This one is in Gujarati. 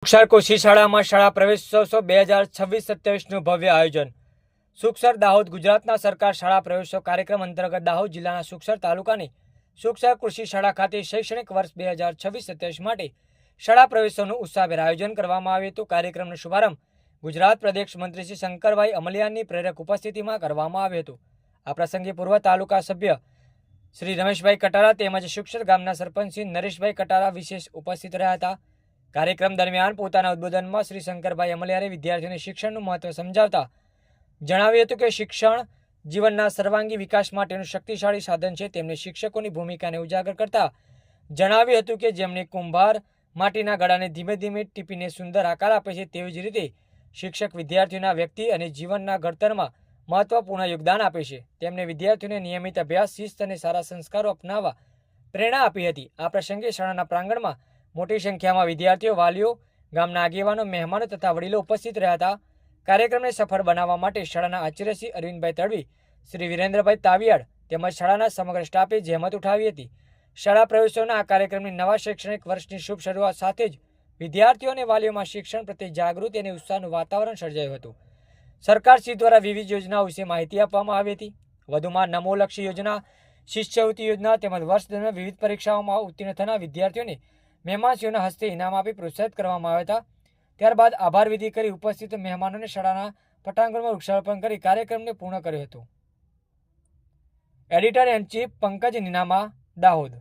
સુખસર કૃષિ શાળામાં શાળા પ્રવેશોત્સવ 2026-27નું ભવ્ય આયોજન। સુખસર દાહોદ ગુજરાતના સરકાર શાળા પ્રવેશોત્સવ કાર્યક્રમ અંતર્ગત દાહોદ જિલ્લાના સુખસર તાલુકાની સુખસર કૃષિ શાળા ખાતે શૈક્ષણિક વર્ષ 2026-27 માટે શાળા પ્રવેશોત્સવનું ઉત્સાહભેર આયોજન કરવામાં આવ્યું હતું। કાર્યક્રમનો શુભારંભ ગુજરાત પ્રદેશ મંત્રી શ્રી શંકરભાઈ અમલિયાની પ્રેરક ઉપસ્થિતિમાં કરવામાં આવ્યો હતો। આ પ્રસંગે પૂર્વ તાલુકા સભ્ય શ્રી રમેશભાઈ કટારા તેમજ સુખસર ગામના સરપંચ શ્રી નરેશભાઈ કટારા વિશેષ ઉપસ્થિત રહ્યા હતા। કાર્યક્રમ દરમિયાન પોતાના ઉદ્બોધનમાં શ્રી શંકરભાઈ અમલિયારે વિદ્યાર્થીઓને શિક્ષણનું મહત્વ સમજાવતા જણાવ્યું હતું કે શિક્ષણ જીવનના સર્વાંગી વિકાસ માટેનું શક્તિશાળી સાધન છે। તેમણે શિક્ષકોની ભૂમિકાને ઉજાગર કરતા જણાવ્યું હતું કે જેમણે કુંભાર માટીના ગળાને ધીમે ધીમે ટીપીને સુંદર આકાર આપે છે, તેવી જ રીતે શિક્ષક વિદ્યાર્થીઓના વ્યક્તિ અને જીવનના ઘડતરમાં મહત્વપૂર્ણ યોગદાન આપે છે। તેમણે વિદ્યાર્થીઓને નિયમિત અભ્યાસ, શિસ્ત અને સારા સંસ્કારો અપનાવવા પ્રેરણા આપી હતી। આ પ્રસંગે શાળાના પ્રાંગણમાં મોટી સંખ્યામાં વિદ્યાર્થીઓ, વાલીઓ, ગામના આગેવાનો, મહેમાનો તથા વડીલો ઉપસ્થિત રહ્યા હતા। કાર્યક્રમને સફળ બનાવવા માટે શાળાના આચાર્ય શ્રી અરવિંદભાઈ તડવી, શ્રી વિરેન્દ્રભાઈ તાવિયાડ તેમજ શાળાના સમગ્ર સ્ટાફે જહેમત ઉઠાવી હતી। શાળા પ્રવેશોના આ કાર્યક્રમની નવા શૈક્ષણિક વર્ષની શુભ શરૂઆત સાથે જ વિદ્યાર્થીઓ અને વાલીઓમાં શિક્ષણ પ્રત્યે જાગૃતિ અને ઉત્સાહનું વાતાવરણ સર્જાયું હતું। સરકારશ્રી દ્વારા વિવિધ યોજનાઓ વિશે માહિતી આપવામાં આવી હતી। વધુમાં નમોલક્ષી યોજના, શિષ્યવૃત્તિ યોજના તેમજ વર્ષ દરમિયાન વિવિધ પરીક્ષાઓમાં ઉત્તીર્ણ થનાર વિદ્યાર્થીઓને મહેમાનશ્રીઓના હસ્તે ઇનામ આપી પ્રોત્સાહિત કરવામાં આવ્યા હતા। ત્યારબાદ આભાર વિધિ કરી ઉપસ્થિત મહેમાનોને શાળાના પટાંગણમાં વૃક્ષારોપણ કરી કાર્યક્રમને પૂર્ણ કર્યો હતો। Editor in chief Pankaj Ninama, Dahod.